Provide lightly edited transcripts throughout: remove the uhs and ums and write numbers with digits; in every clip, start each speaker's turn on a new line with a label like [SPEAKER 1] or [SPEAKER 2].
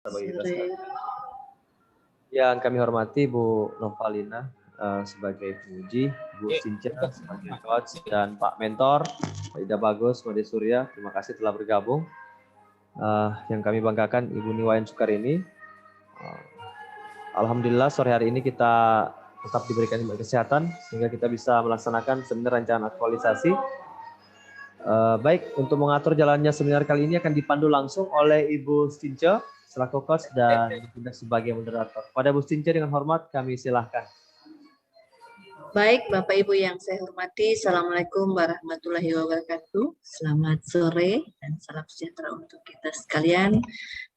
[SPEAKER 1] bagi kita sekalian. Yang kami hormati Bu Novalina sebagai penguji, Bu Sinca sebagai coach, dan Pak Mentor, Pak Ida Bagus, Made Surya, terima kasih telah bergabung. Yang kami banggakan Ibu Niwayan Sukarini. Alhamdulillah sore hari ini kita tetap diberikan kesehatan sehingga kita bisa melaksanakan seminar rancangan aktualisasi. Baik, untuk mengatur jalannya seminar kali ini akan dipandu langsung oleh Ibu Sinca selaku coach dan juga sebagai moderator. Pada Bu Sinca dengan hormat kami silahkan.
[SPEAKER 2] Baik, Bapak Ibu yang saya hormati, Assalamualaikum warahmatullahi wabarakatuh. Selamat sore dan salam sejahtera untuk kita sekalian.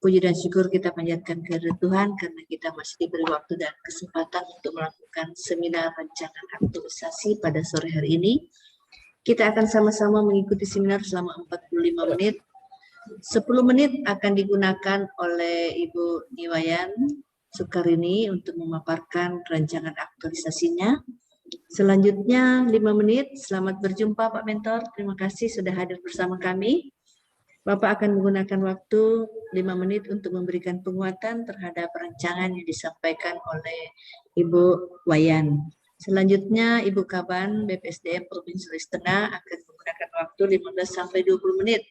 [SPEAKER 2] Puji dan syukur kita panjatkan kepada Tuhan karena kita masih diberi waktu dan kesempatan untuk melakukan seminar rancangan aktualisasi pada sore hari ini. Kita akan sama-sama mengikuti seminar selama 45 menit. 10 menit akan digunakan oleh Ibu Niwayan Sukarini untuk memaparkan rancangan aktualisasinya. Selanjutnya 5 menit, selamat berjumpa Pak Mentor, terima kasih sudah hadir bersama kami. Bapak akan menggunakan waktu 5 menit untuk memberikan penguatan terhadap rancangan yang disampaikan oleh Ibu Wayan. Selanjutnya Ibu Kaban BPSDM Provinsi Sulawesi Tengah akan menggunakan waktu 15-20 menit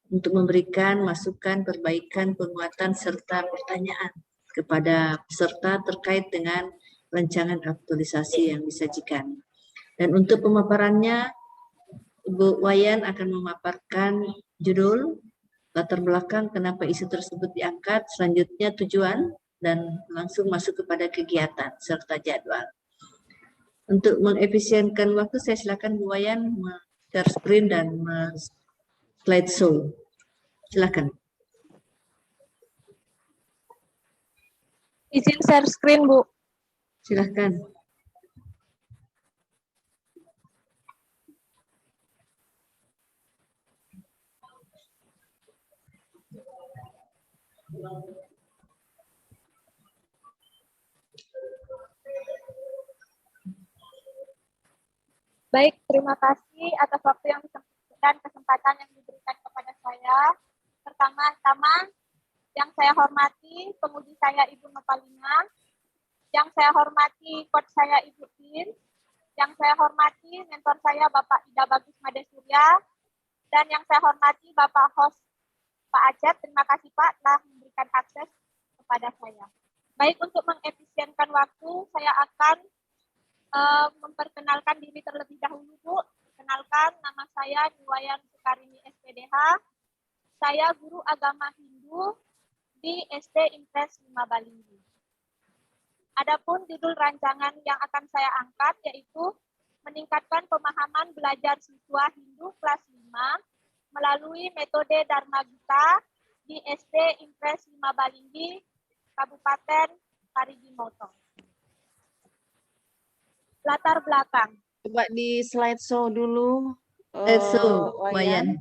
[SPEAKER 2] untuk memberikan masukan, perbaikan, penguatan, serta pertanyaan kepada peserta terkait dengan rancangan aktualisasi yang disajikan. Dan untuk pemaparannya, Ibu Wayan akan memaparkan judul, latar belakang kenapa isu tersebut diangkat, selanjutnya tujuan, dan langsung masuk kepada kegiatan serta jadwal. Untuk mengefisienkan waktu, saya silakan Bu Wayan share screen dan slideshow. Silakan.
[SPEAKER 3] Izin share screen, Bu.
[SPEAKER 2] Silakan.
[SPEAKER 3] Baik, terima kasih atas waktu yang dan kesempatan yang diberikan kepada saya. Pertama-tama, yang saya hormati penguji saya Ibu Novalina, yang saya hormati coach saya Ibu Tin, yang saya hormati mentor saya Bapak Ida Bagus Made Surya, dan yang saya hormati Bapak host Pak Acep. Terima kasih Pak telah memberikan akses kepada saya. Baik, untuk mengefisienkan waktu, saya akan memperkenalkan diri terlebih dahulu, Bu. Kenalkan, nama saya Niwayan Sukarini SPDH. Saya guru agama Hindu di SD Impres 5 Balinggi. Adapun judul rancangan yang akan saya angkat yaitu meningkatkan pemahaman belajar siswa Hindu kelas 5 melalui metode Dharma Gita di SD Impres 5 Balinggi, Kabupaten Parigi Motong. Latar belakang.
[SPEAKER 2] Coba di slideshow dulu. Slideshow, Wayan.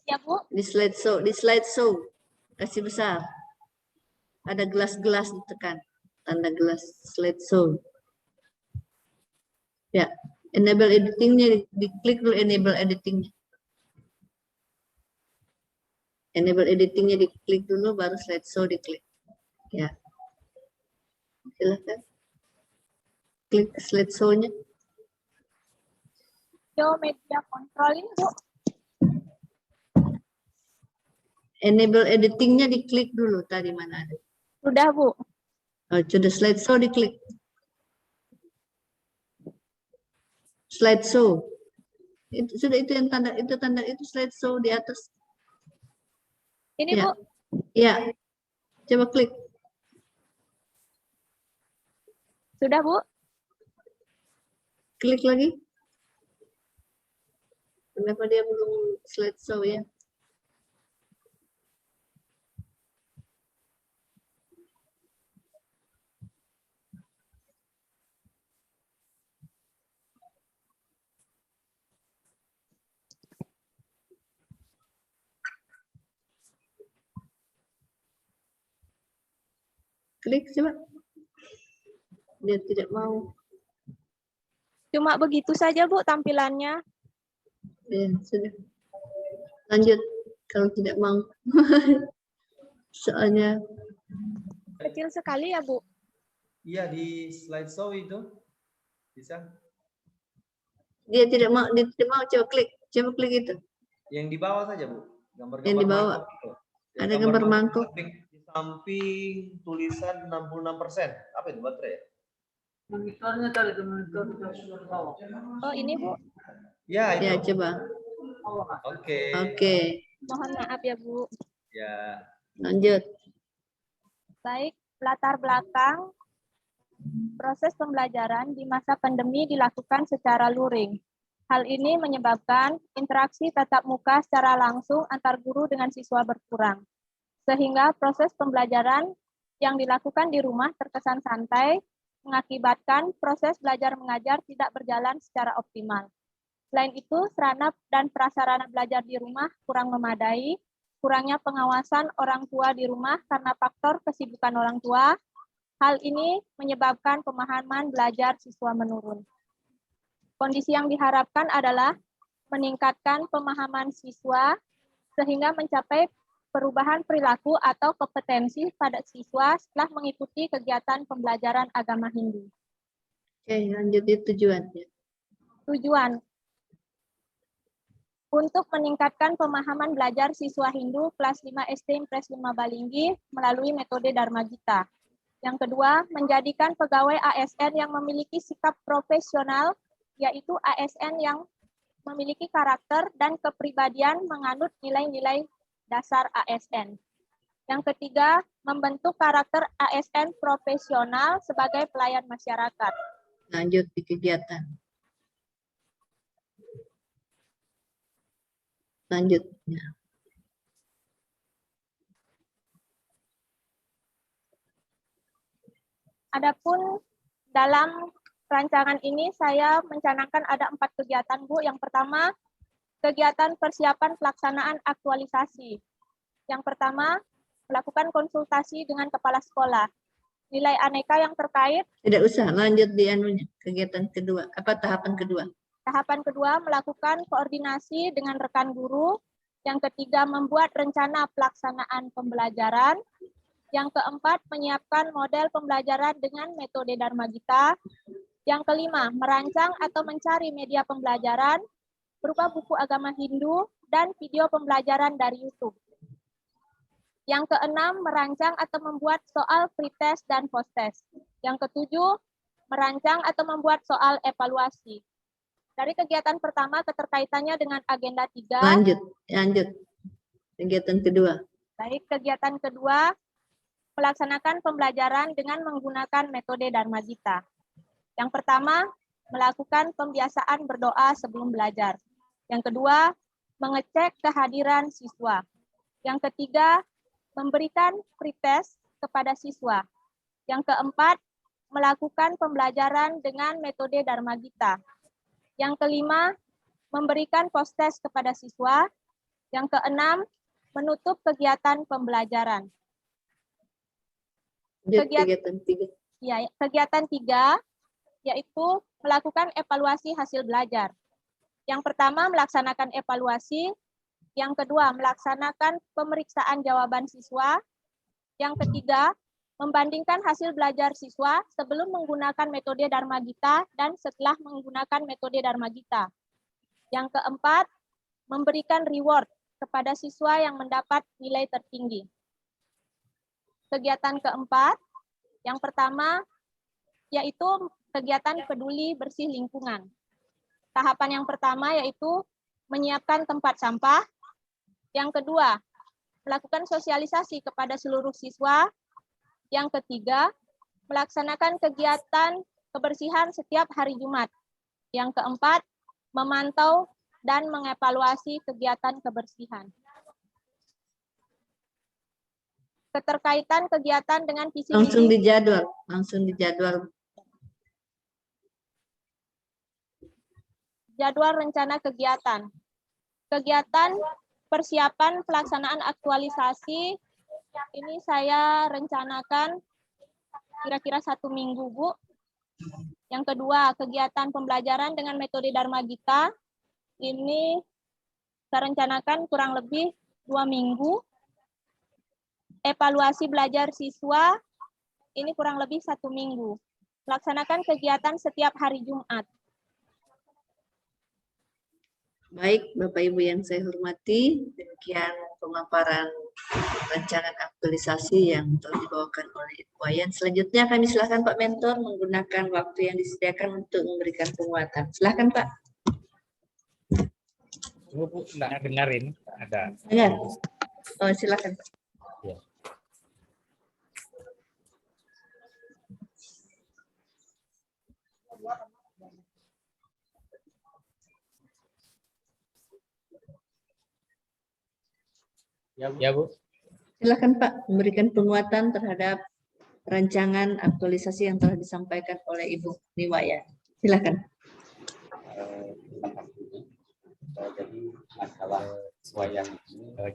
[SPEAKER 3] Ya, Bu.
[SPEAKER 2] Di slideshow. Kasih besar. Ada gelas-gelas ditekan. Tanda gelas slideshow. Ya, enable editingnya, diklik dulu enable editingnya. Enable editingnya diklik dulu, baru slideshow diklik. Ya, silakan. Klik slideshow-nya.
[SPEAKER 3] Video media control ini, Bu.
[SPEAKER 2] Enable editingnya diklik dulu, tadi mana ada?
[SPEAKER 3] Sudah, Bu.
[SPEAKER 2] Oh, sudah slideshow diklik. Slideshow. Itu sudah, itu yang tanda itu slideshow di atas.
[SPEAKER 3] Ini,
[SPEAKER 2] ya.
[SPEAKER 3] Bu.
[SPEAKER 2] Ya. Coba klik.
[SPEAKER 3] Sudah, Bu.
[SPEAKER 2] Klik lagi. Kenapa dia belum slideshow ya? Klik coba. Dia tidak mau.
[SPEAKER 3] Cuma begitu saja, Bu, tampilannya.
[SPEAKER 2] Ya, sudah. Lanjut kalau tidak mau. Soalnya
[SPEAKER 3] kecil sekali ya, Bu?
[SPEAKER 1] Iya, di slideshow itu bisa.
[SPEAKER 2] Dia tidak mau, coba klik itu.
[SPEAKER 1] Yang di bawah saja, Bu.
[SPEAKER 2] Yang
[SPEAKER 1] Gambar-gambar
[SPEAKER 2] di bawah.
[SPEAKER 1] mangkok itu.
[SPEAKER 2] Ada gambar mangkok.
[SPEAKER 1] Di samping tulisan 66%. Apa itu baterai ya?
[SPEAKER 4] Monitornya tadi itu monitor di bawah.
[SPEAKER 3] Oh, ini, Bu.
[SPEAKER 1] Ya, itu.
[SPEAKER 2] Ya, coba.
[SPEAKER 1] Oke.
[SPEAKER 2] Oke,
[SPEAKER 3] Mohon maaf ya, Bu.
[SPEAKER 1] Ya.
[SPEAKER 2] lanjut.
[SPEAKER 3] Baik, latar belakang proses pembelajaran di masa pandemi dilakukan secara luring. Hal ini menyebabkan interaksi tatap muka secara langsung antar guru dengan siswa berkurang, sehingga proses pembelajaran yang dilakukan di rumah terkesan santai, mengakibatkan proses belajar mengajar tidak berjalan secara optimal. Selain itu, sarana dan prasarana belajar di rumah kurang memadai, kurangnya pengawasan orang tua di rumah karena faktor kesibukan orang tua. Hal ini menyebabkan pemahaman belajar siswa menurun. Kondisi yang diharapkan adalah meningkatkan pemahaman siswa sehingga mencapai perubahan perilaku atau kompetensi pada siswa setelah mengikuti kegiatan pembelajaran agama Hindu.
[SPEAKER 2] Oke, lanjut di tujuannya.
[SPEAKER 3] Tujuan untuk meningkatkan pemahaman belajar siswa Hindu kelas 5 SD Impres 5 Balinggi melalui metode Dharma Gita. Yang kedua, menjadikan pegawai ASN yang memiliki sikap profesional, yaitu ASN yang memiliki karakter dan kepribadian menganut nilai-nilai dasar ASN. Yang ketiga, membentuk karakter ASN profesional sebagai pelayan masyarakat.
[SPEAKER 2] Lanjut di kegiatan. Lanjutnya.
[SPEAKER 3] Adapun dalam rancangan ini saya mencanangkan ada 4 kegiatan, Bu. Yang pertama, kegiatan persiapan pelaksanaan aktualisasi. Yang pertama, melakukan konsultasi dengan kepala sekolah. Nilai aneka yang terkait.
[SPEAKER 2] Tidak usah, lanjut di anunya. Kegiatan kedua, tahapan kedua?
[SPEAKER 3] Tahapan kedua, melakukan koordinasi dengan rekan guru. Yang ketiga, membuat rencana pelaksanaan pembelajaran. Yang keempat, menyiapkan model pembelajaran dengan metode Dharma Gita. Yang kelima, merancang atau mencari media pembelajaran berupa buku agama Hindu dan video pembelajaran dari YouTube. Yang keenam, merancang atau membuat soal pretest dan posttest. Yang ketujuh, merancang atau membuat soal evaluasi. Dari kegiatan pertama, keterkaitannya dengan agenda 3.
[SPEAKER 2] Lanjut. Kegiatan kedua.
[SPEAKER 3] Baik, kegiatan kedua, melaksanakan pembelajaran dengan menggunakan metode Dharma Gita. Yang pertama, melakukan pembiasaan berdoa sebelum belajar. Yang kedua, mengecek kehadiran siswa. Yang ketiga, memberikan pretest kepada siswa. Yang keempat, melakukan pembelajaran dengan metode Dharma Gita. Yang kelima, memberikan posttest kepada siswa. Yang keenam, menutup kegiatan pembelajaran.
[SPEAKER 2] Kegiatan 3.
[SPEAKER 3] Ya, kegiatan 3 yaitu melakukan evaluasi hasil belajar. Yang pertama, melaksanakan evaluasi. Yang kedua, melaksanakan pemeriksaan jawaban siswa. Yang ketiga, membandingkan hasil belajar siswa sebelum menggunakan metode Dharma Gita dan setelah menggunakan metode Dharma Gita. Yang keempat, memberikan reward kepada siswa yang mendapat nilai tertinggi. Kegiatan keempat, yang pertama, yaitu kegiatan peduli bersih lingkungan. Tahapan yang pertama yaitu menyiapkan tempat sampah. Yang kedua, melakukan sosialisasi kepada seluruh siswa. Yang ketiga, melaksanakan kegiatan kebersihan setiap hari Jumat. Yang keempat, memantau dan mengevaluasi kegiatan kebersihan. Keterkaitan kegiatan dengan visi
[SPEAKER 2] Langsung
[SPEAKER 3] misi.
[SPEAKER 2] dijadwal.
[SPEAKER 3] Jadwal rencana kegiatan. Kegiatan persiapan pelaksanaan aktualisasi ini saya rencanakan kira-kira 1 minggu, Bu. Yang kedua, kegiatan pembelajaran dengan metode Dharma Gita ini saya rencanakan kurang lebih 2 minggu. Evaluasi belajar siswa ini kurang lebih 1 minggu. Melaksanakan kegiatan setiap hari Jumat.
[SPEAKER 2] Baik, Bapak Ibu yang saya hormati, demikian pemaparan rancangan aktualisasi yang telah dibawakan oleh Ibu Wayan. Selanjutnya kami silakan Pak Mentor menggunakan waktu yang disediakan untuk memberikan penguatan. Silakan Pak.
[SPEAKER 5] Bu, nggak dengerin ada.
[SPEAKER 2] Dengar. Oh, silakan Pak.
[SPEAKER 5] Ya. Ya Bu.
[SPEAKER 2] Silakan Pak memberikan penguatan terhadap rancangan aktualisasi yang telah disampaikan oleh Ibu Niwayan. Silakan.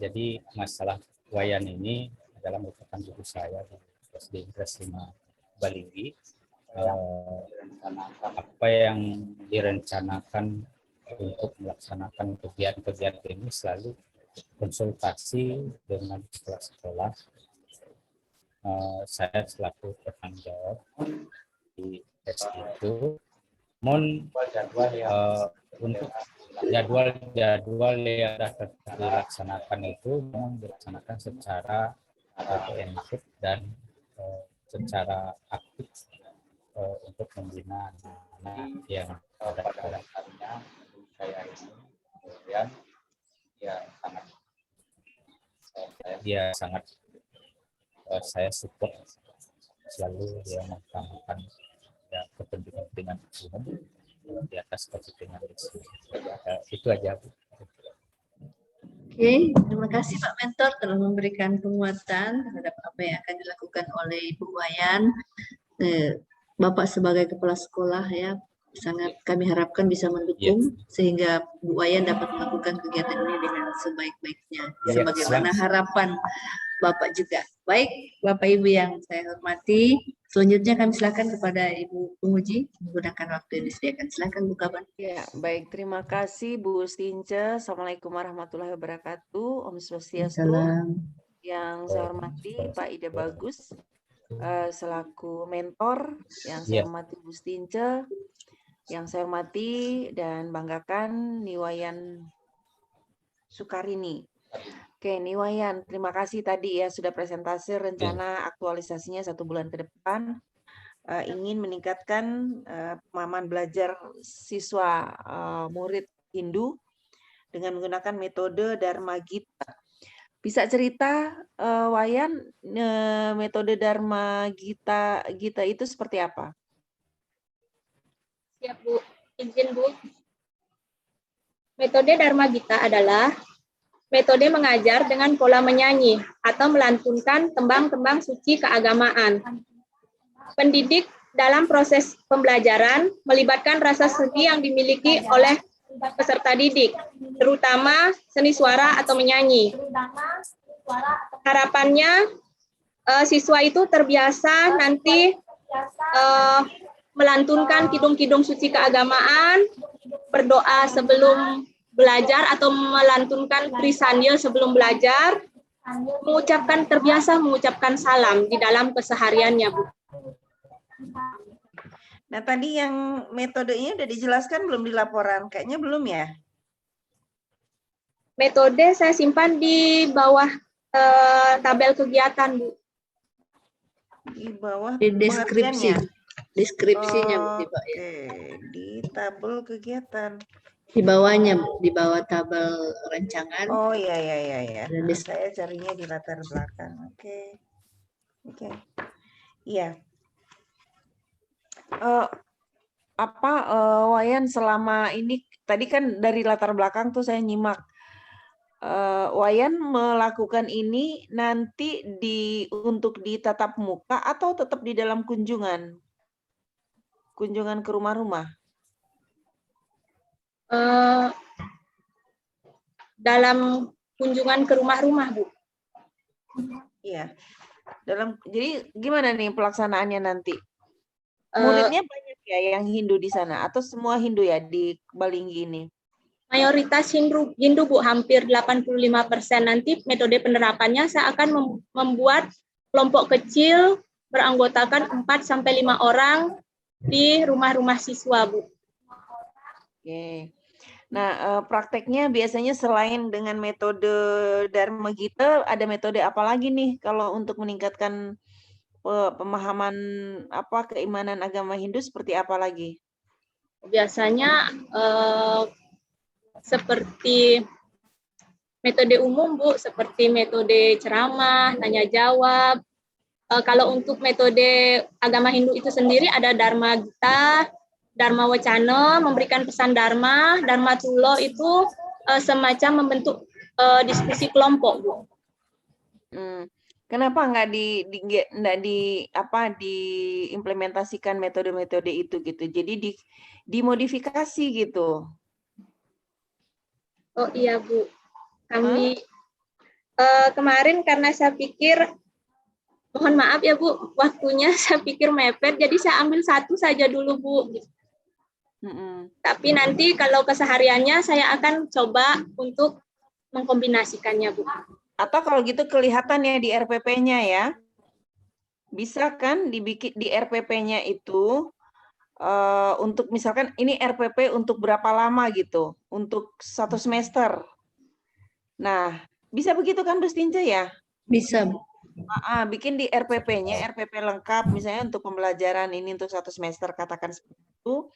[SPEAKER 5] Jadi masalah wayan ini adalah merupakan buku saya di SD Negeri 5 Balinggi. Apa yang direncanakan untuk melaksanakan kegiatan-kegiatan ini selalu konsultasi dengan sekolah-sekolah. Saya selaku bertanggung jawab di SD itu, untuk jadwal yang dilaksanakan itu memang dilaksanakan secara intensif dan secara aktif untuk membina anak yang ada keadaannya. Saya ini kemudian sangat saya support selalu dia mengutamakan kepentingan umum di atas kepentingan itu aja Bu.
[SPEAKER 2] Oke, terima kasih Pak Mentor telah memberikan penguatan terhadap apa yang akan dilakukan oleh Ibu Wayan. Bapak sebagai kepala sekolah ya, sangat kami harapkan bisa mendukung sehingga Bu Wayan dapat melakukan kegiatan ini dengan sebaik-baiknya, sebagaimana harapan Bapak juga. Baik, Bapak Ibu yang saya hormati, selanjutnya kami silakan kepada Ibu penguji menggunakan waktu yang disediakan. Silakan Bu Kaban.
[SPEAKER 6] Ya, baik. Terima kasih Bu Stince. Assalamualaikum warahmatullahi wabarakatuh. Om Swastiastu. Yang saya hormati Pak Ida Bagus selaku mentor, yang saya hormati Bu Stince, yang saya hormati dan banggakan Niwayan Sukarini. Oke, Niwayan, terima kasih tadi ya sudah presentasi rencana aktualisasinya 1 bulan ke depan. Ingin meningkatkan pemahaman belajar siswa murid Hindu dengan menggunakan metode Dharma Gita. Bisa cerita Wayan metode Dharma Gita itu seperti apa?
[SPEAKER 3] Siap Bu, izin Bu. Metode Dharma Gita adalah metode mengajar dengan pola menyanyi atau melantunkan tembang-tembang suci keagamaan. Pendidik dalam proses pembelajaran melibatkan rasa seni yang dimiliki oleh peserta didik, terutama seni suara atau menyanyi. Harapannya siswa itu terbiasa nanti melantunkan kidung-kidung suci keagamaan, berdoa sebelum belajar atau melantunkan Trisandil sebelum belajar, terbiasa mengucapkan salam di dalam kesehariannya, Bu.
[SPEAKER 6] Nah, tadi yang metodenya udah dijelaskan belum di laporan? Kayaknya belum ya?
[SPEAKER 3] Metode saya simpan di bawah tabel kegiatan, Bu.
[SPEAKER 6] Di bawah
[SPEAKER 2] Di deskripsi.
[SPEAKER 6] pengertiannya?
[SPEAKER 2] Deskripsinya Bu,
[SPEAKER 6] Oke,
[SPEAKER 2] Pak, ya.
[SPEAKER 6] di tabel kegiatan.
[SPEAKER 2] Di bawahnya, Bu, di bawah tabel rancangan.
[SPEAKER 6] Oh iya.
[SPEAKER 2] Dan
[SPEAKER 6] Nah, saya carinya di latar belakang. Oke. Iya. Wayan selama ini tadi kan dari latar belakang tuh saya nyimak. Wayan melakukan ini nanti untuk di tatap muka atau tetap di dalam kunjungan ke rumah-rumah?
[SPEAKER 3] Dalam kunjungan ke rumah-rumah, Bu.
[SPEAKER 6] Iya. Jadi gimana nih pelaksanaannya nanti? Muridnya banyak ya yang Hindu di sana atau semua Hindu ya di Balinggi ini?
[SPEAKER 3] Mayoritas Hindu, Bu, hampir 85%. Nanti metode penerapannya saya akan membuat kelompok kecil beranggotakan 4-5 orang di rumah-rumah siswa, Bu.
[SPEAKER 6] Oke. Nah, prakteknya biasanya selain dengan metode Dharma Gita, ada metode apa lagi nih kalau untuk meningkatkan pemahaman keimanan agama Hindu seperti apa lagi?
[SPEAKER 3] Biasanya seperti metode umum, Bu, seperti metode ceramah, tanya jawab. Kalau untuk metode agama Hindu itu sendiri ada Dharma Gita, Dharma Wacana, memberikan pesan Dharma, Dharma Tulo itu semacam membentuk diskusi kelompok, Bu.
[SPEAKER 6] Kenapa nggak diimplementasikan metode-metode itu gitu? Jadi dimodifikasi gitu.
[SPEAKER 3] Oh iya, Bu. Kami kemarin karena saya pikir, mohon maaf ya Bu, waktunya saya pikir mepet, jadi saya ambil satu saja dulu, Bu. Tapi nanti kalau kesehariannya saya akan coba untuk mengkombinasikannya, Bu.
[SPEAKER 6] Atau kalau gitu kelihatan ya di RPP-nya ya. Bisa kan dibikin di RPP-nya itu untuk misalkan ini RPP untuk berapa lama gitu, untuk 1 semester. Nah, bisa begitu kan Bu Stince ya?
[SPEAKER 2] Bisa, Bu.
[SPEAKER 6] Bikin di RPP-nya, RPP lengkap misalnya untuk pembelajaran ini untuk 1 semester, katakan seperti itu.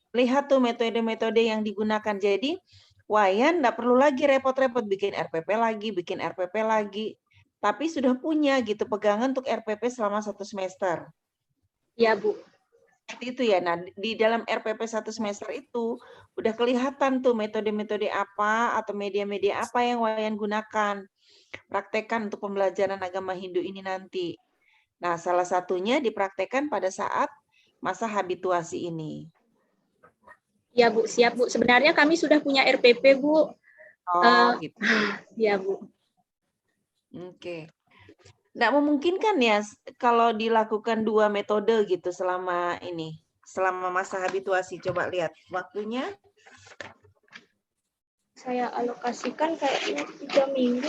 [SPEAKER 6] Lihat tuh metode-metode yang digunakan. Jadi Wayan nggak perlu lagi repot-repot bikin RPP lagi, tapi sudah punya gitu pegangan untuk RPP selama 1 semester.
[SPEAKER 3] Iya, Bu.
[SPEAKER 6] Seperti itu ya. Nah, di dalam RPP 1 semester itu udah kelihatan tuh metode-metode apa atau media-media apa yang Wayan gunakan. Praktekkan untuk pembelajaran agama Hindu ini nanti. Nah, salah satunya dipraktekkan pada saat masa habituasi ini.
[SPEAKER 3] Ya, Bu, siap, Bu. Sebenarnya kami sudah punya RPP, Bu.
[SPEAKER 6] Gitu.
[SPEAKER 3] Ya, Bu.
[SPEAKER 6] Oke. Nggak memungkinkan ya kalau dilakukan 2 metode gitu selama masa habituasi. Coba lihat waktunya.
[SPEAKER 3] Saya alokasikan kayaknya 3 minggu.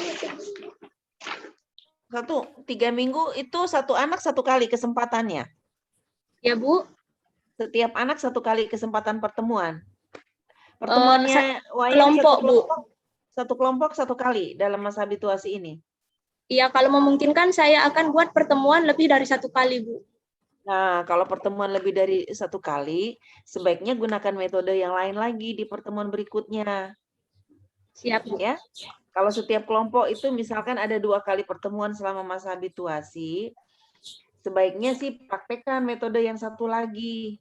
[SPEAKER 6] 3 minggu itu 1 anak 1 kali kesempatannya.
[SPEAKER 3] Ya, Bu.
[SPEAKER 6] Setiap anak 1 kali kesempatan pertemuan. Pertemuannya
[SPEAKER 3] kelompok, Bu.
[SPEAKER 6] 1 kelompok 1 kali dalam masa habituasi ini.
[SPEAKER 3] Iya, kalau memungkinkan saya akan buat pertemuan lebih dari 1 kali, Bu.
[SPEAKER 6] Nah, kalau pertemuan lebih dari 1 kali, sebaiknya gunakan metode yang lain lagi di pertemuan berikutnya.
[SPEAKER 3] Siap, Bu.
[SPEAKER 6] Ya. Kalau setiap kelompok itu misalkan ada 2 kali pertemuan selama masa habituasi, sebaiknya sih praktekkan metode yang 1 lagi.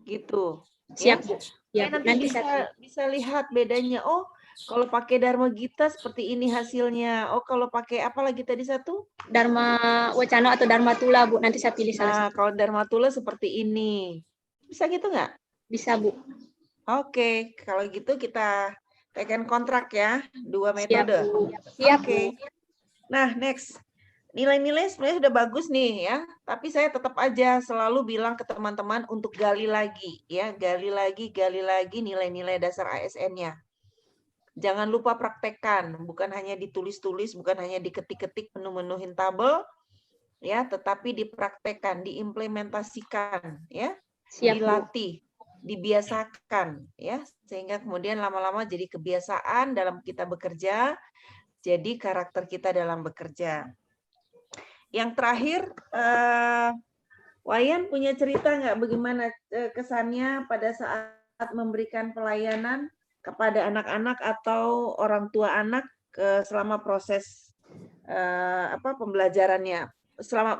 [SPEAKER 6] Gitu.
[SPEAKER 3] Siap, Bu.
[SPEAKER 6] Ya, nanti bisa lihat bedanya. Oh, kalau pakai Dharma Gita seperti ini hasilnya. Oh, kalau pakai apa lagi tadi satu?
[SPEAKER 3] Dharma Wacana atau Dharma Tula, Bu. Nanti saya pilih salah satu.
[SPEAKER 6] Kalau Dharma Tula seperti ini. Bisa gitu nggak?
[SPEAKER 3] Bisa, Bu.
[SPEAKER 6] Oke, kalau gitu kita tekan kontrak ya. 2 metode.
[SPEAKER 3] Siap, Bu. Siap,
[SPEAKER 6] Oke. Nah, next. Nilai-nilai sebenarnya sudah bagus nih ya, tapi saya tetap aja selalu bilang ke teman-teman untuk gali lagi ya, gali lagi nilai-nilai dasar ASN-nya. Jangan lupa praktekkan, bukan hanya ditulis-tulis, bukan hanya diketik-ketik menu-menuhin tabel ya, tetapi dipraktekkan, diimplementasikan ya, dilatih, dibiasakan ya, sehingga kemudian lama-lama jadi kebiasaan dalam kita bekerja, jadi karakter kita dalam bekerja. Yang terakhir, Wayan punya cerita nggak bagaimana kesannya pada saat memberikan pelayanan kepada anak-anak atau orang tua anak selama proses pembelajarannya?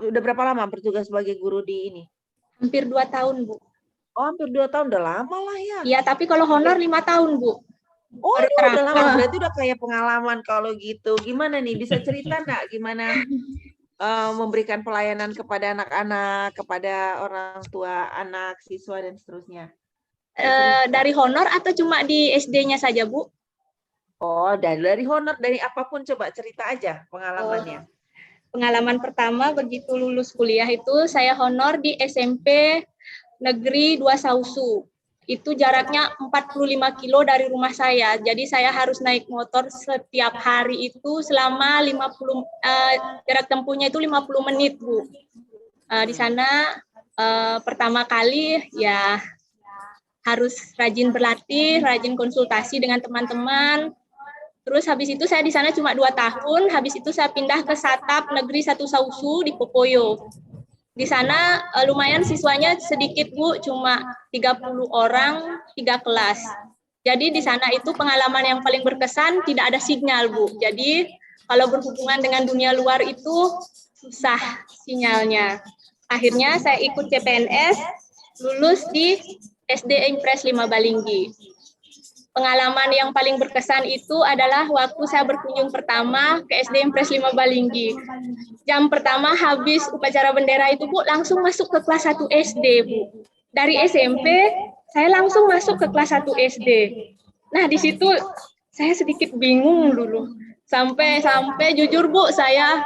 [SPEAKER 6] Udah berapa lama bertugas sebagai guru di ini?
[SPEAKER 3] Hampir 2 tahun, Bu.
[SPEAKER 6] Oh, hampir 2 tahun, udah lama lah ya.
[SPEAKER 3] Iya, tapi kalau honor 5 tahun, Bu.
[SPEAKER 6] Oh, udah lama, berarti udah kayak pengalaman kalau gitu. Gimana nih, bisa cerita nggak gimana memberikan pelayanan kepada anak-anak, kepada orang tua anak, siswa, dan seterusnya?
[SPEAKER 3] Dari honor atau cuma di SD-nya saja, Bu?
[SPEAKER 6] Oh, dari honor, dari apapun, coba cerita aja pengalamannya.
[SPEAKER 3] Pengalaman pertama begitu lulus kuliah itu saya honor di SMP Negeri 2 Sausu. Itu jaraknya 45 kilo dari rumah saya. Jadi saya harus naik motor setiap hari itu selama jarak tempuhnya itu 50 menit, Bu. Di sana pertama kali ya harus rajin berlatih, rajin konsultasi dengan teman-teman. Terus habis itu saya di sana cuma 2 tahun, habis itu saya pindah ke Satap Negeri 1 Sausu di Popoyo. Di sana lumayan siswanya sedikit Bu, cuma 30 orang, 3 kelas. Jadi di sana itu pengalaman yang paling berkesan, tidak ada sinyal Bu. Jadi kalau berhubungan dengan dunia luar itu susah sinyalnya. Akhirnya saya ikut CPNS, lulus di SD Impres 5 Balinggi. Pengalaman yang paling berkesan itu adalah waktu saya berkunjung pertama ke SD Impres 5 Balinggi. Jam pertama habis upacara bendera itu Bu, langsung masuk ke kelas 1 SD Bu. Dari SMP saya langsung masuk ke kelas 1 SD. Nah di situ saya sedikit bingung dulu. Sampai jujur Bu, saya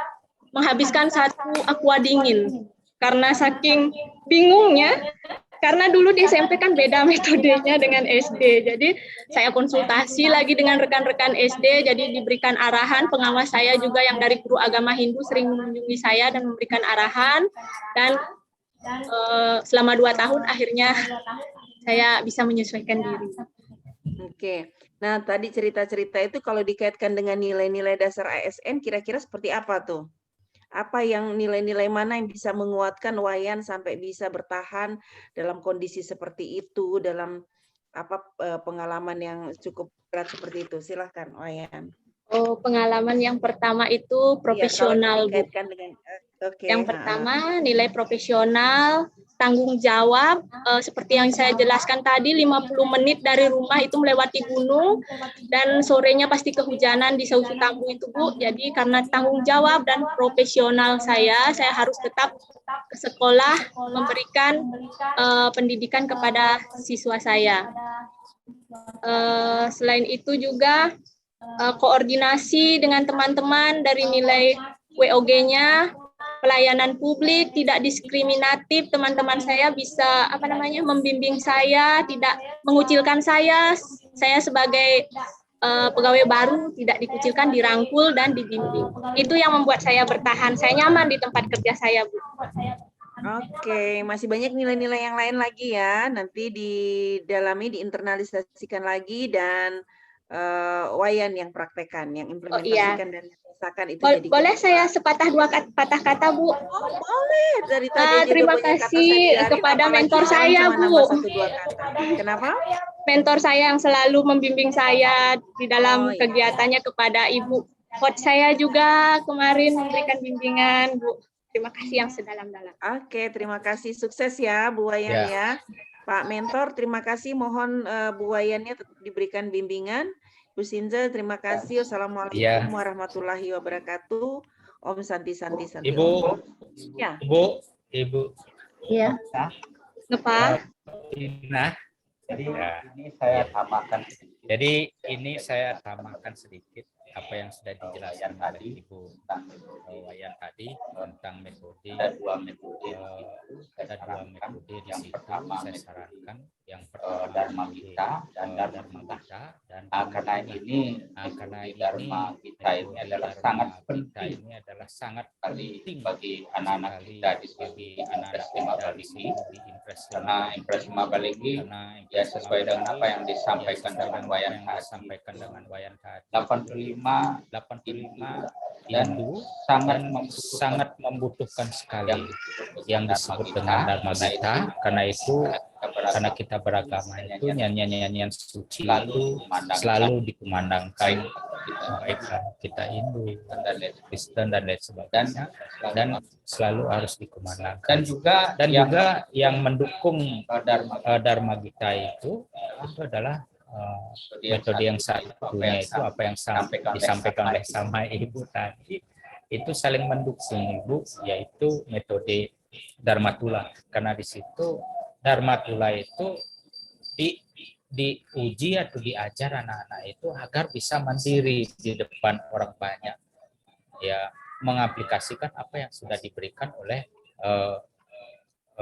[SPEAKER 3] menghabiskan 1 aqua dingin. Karena saking bingungnya, karena dulu di SMP kan beda metodenya dengan SD. Jadi saya konsultasi lagi dengan rekan-rekan SD, jadi diberikan arahan, pengawas saya juga yang dari guru agama Hindu sering mengunjungi saya dan memberikan arahan. Dan selama 2 tahun akhirnya saya bisa menyesuaikan diri.
[SPEAKER 6] Oke. Nah, tadi cerita-cerita itu kalau dikaitkan dengan nilai-nilai dasar ASN, kira-kira seperti apa tuh? Apa yang nilai-nilai mana yang bisa menguatkan Wayan sampai bisa bertahan dalam kondisi seperti itu, dalam pengalaman yang cukup berat seperti itu? Silahkan Wayan.
[SPEAKER 3] Oh, pengalaman yang pertama itu profesional, Bu. Yang pertama nilai profesional, tanggung jawab, seperti yang saya jelaskan tadi, 50 menit dari rumah itu melewati gunung, dan sorenya pasti kehujanan di Sausu Tampu itu Bu. Jadi karena tanggung jawab dan profesional saya harus tetap ke sekolah memberikan pendidikan kepada siswa saya. Selain itu juga koordinasi dengan teman-teman dari nilai WOG-nya, pelayanan publik, tidak diskriminatif, teman-teman saya bisa membimbing saya, tidak mengucilkan saya sebagai pegawai baru tidak dikucilkan, dirangkul dan dibimbing. Itu yang membuat saya bertahan, saya nyaman di tempat kerja saya, Bu.
[SPEAKER 6] Oke, masih banyak nilai-nilai yang lain lagi ya, nanti didalami, diinternalisasikan lagi, dan Wayan yang praktekan, yang implementasikan dan rasakan itu.
[SPEAKER 3] Boleh saya sepatah 2 patah kata, Bu?
[SPEAKER 6] Oh, boleh. Dari tadi
[SPEAKER 3] terima kasih kepada mentor saya, Bu.
[SPEAKER 6] 1-2 kata. Kenapa?
[SPEAKER 3] Mentor saya yang selalu membimbing saya di dalam kegiatannya, kepada Ibu coach saya juga kemarin memberikan bimbingan, Bu. Terima kasih yang sedalam-dalam.
[SPEAKER 6] Oke, terima kasih. Sukses ya, Bu Wayan ya. Pak Mentor, terima kasih. Mohon Bu Wayannya tetap diberikan bimbingan. Bu Sinja, terima kasih. Wassalamualaikum warahmatullahi wabarakatuh. Om Santi Santi Santi.
[SPEAKER 5] Ibu,
[SPEAKER 6] ya.
[SPEAKER 5] Ibu.
[SPEAKER 3] Iya. Apa?
[SPEAKER 5] Nah, jadi ini saya tambahkan sedikit apa yang sudah dijelaskan oleh Ibu Wayan tadi tentang metode. Ada dua metode di situ saya sarankan. Yang pertama Dharma Gita dan Dharma Gita, dan karena ini Dharma Gita ini adalah sangat penting, penting bagi anak-anak kita di Impres 5 Balinggi, karena Impres 5 Balinggi ya sesuai dengan apa yang disampaikan dengan Wayan tadi. 85 dan sangat membutuhkan sekali yang disebut dengan Dharma Gita, karena kita beragama itu nyanyian suci itu selalu dikumandangkan baik kita Hindu, Kristen dan lain sebagainya, dan selalu harus dikumandangkan. Dan juga yang mendukung Dharma Gita itu adalah metode yang satunya itu apa yang disampaikan oleh sama Ibu tadi, itu saling mendukung Ibu, yaitu metode Dharmatula. Karena di situ Dharmatula itu diuji atau diajar anak-anak itu agar bisa mandiri di depan orang banyak, ya, mengaplikasikan apa yang sudah diberikan oleh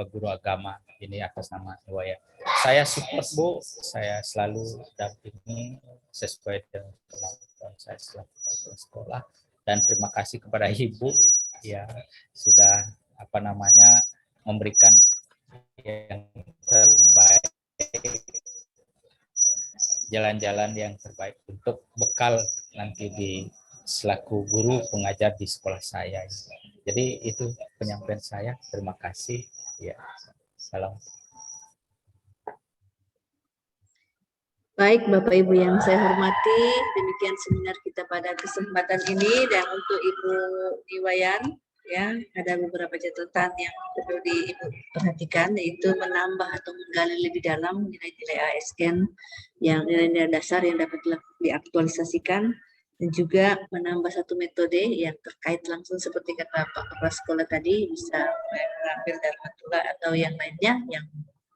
[SPEAKER 5] guru agama ini atas nama Wayan. Saya support Bu, saya selalu dampingi sesuai dengan kemampuan saya selaku sekolah, dan terima kasih kepada Ibu ya sudah memberikan yang terbaik, jalan-jalan yang terbaik untuk bekal nanti selaku guru pengajar di sekolah saya. Jadi itu penyampaian saya. Terima kasih. Ya, salam.
[SPEAKER 2] Baik, Bapak Ibu yang saya hormati, demikian seminar kita pada kesempatan ini. Dan untuk Ibu Iwayan, ya, ada beberapa catatan yang perlu Ibu perhatikan, yaitu menambah atau menggali lebih dalam nilai-nilai ASN yang nilai-nilai dasar yang dapat diaktualisasikan, dan juga menambah satu metode yang terkait langsung seperti kata Pak Kepala Sekolah tadi, bisa mengambil darmatullah atau yang lainnya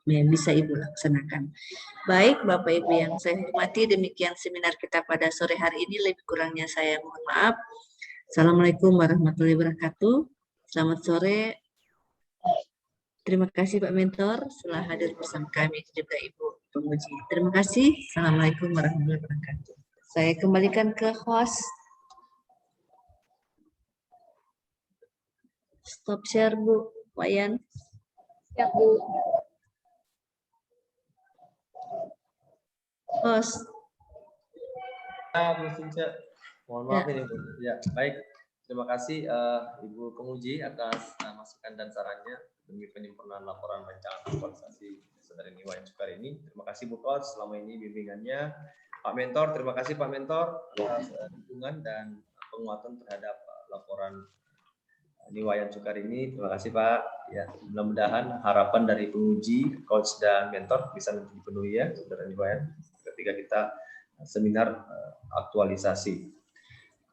[SPEAKER 2] yang bisa Ibu laksanakan. Baik, Bapak Ibu yang saya hormati, demikian seminar kita pada sore hari ini. Lebih kurangnya saya mohon maaf. Assalamualaikum warahmatullahi wabarakatuh. Selamat sore. Terima kasih Pak Mentor telah hadir bersama kami, juga Ibu penguji. Terima kasih. Assalamualaikum warahmatullahi wabarakatuh. Saya kembalikan ke host. Stop share Bu Wayan.
[SPEAKER 3] Ya, Bu.
[SPEAKER 2] Host.
[SPEAKER 1] Bu Sinca, mohon maaf ini Bu. Ya, baik. Terima kasih Ibu penguji atas masukan dan sarannya demi penyempurnaan laporan rancangan aktualisasi saudara Iwayan Sukar ini. Terima kasih Bu Coach selama ini bimbingannya. Pak Mentor, terima kasih Pak Mentor atas dukungan dan penguatan terhadap laporan Iwayan Sukar ini. Terima kasih Pak. Ya, mudah-mudahan harapan dari penguji, coach dan mentor bisa nanti dipenuhi ya saudara Iwayan ketika kita seminar aktualisasi.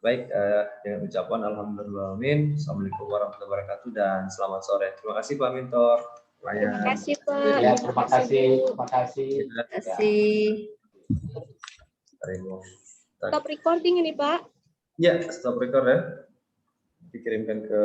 [SPEAKER 1] Baik, dengan ucapan alhamdulillahirrahmanirrahim. Assalamualaikum warahmatullahi wabarakatuh dan selamat sore. Terima kasih Pak Mentor.
[SPEAKER 3] Terima kasih Pak.
[SPEAKER 5] Ya, terima kasih. Terima kasih.
[SPEAKER 2] Terima kasih.
[SPEAKER 3] Stop recording ini Pak.
[SPEAKER 1] Ya, stop record ya. Dikirimkan ke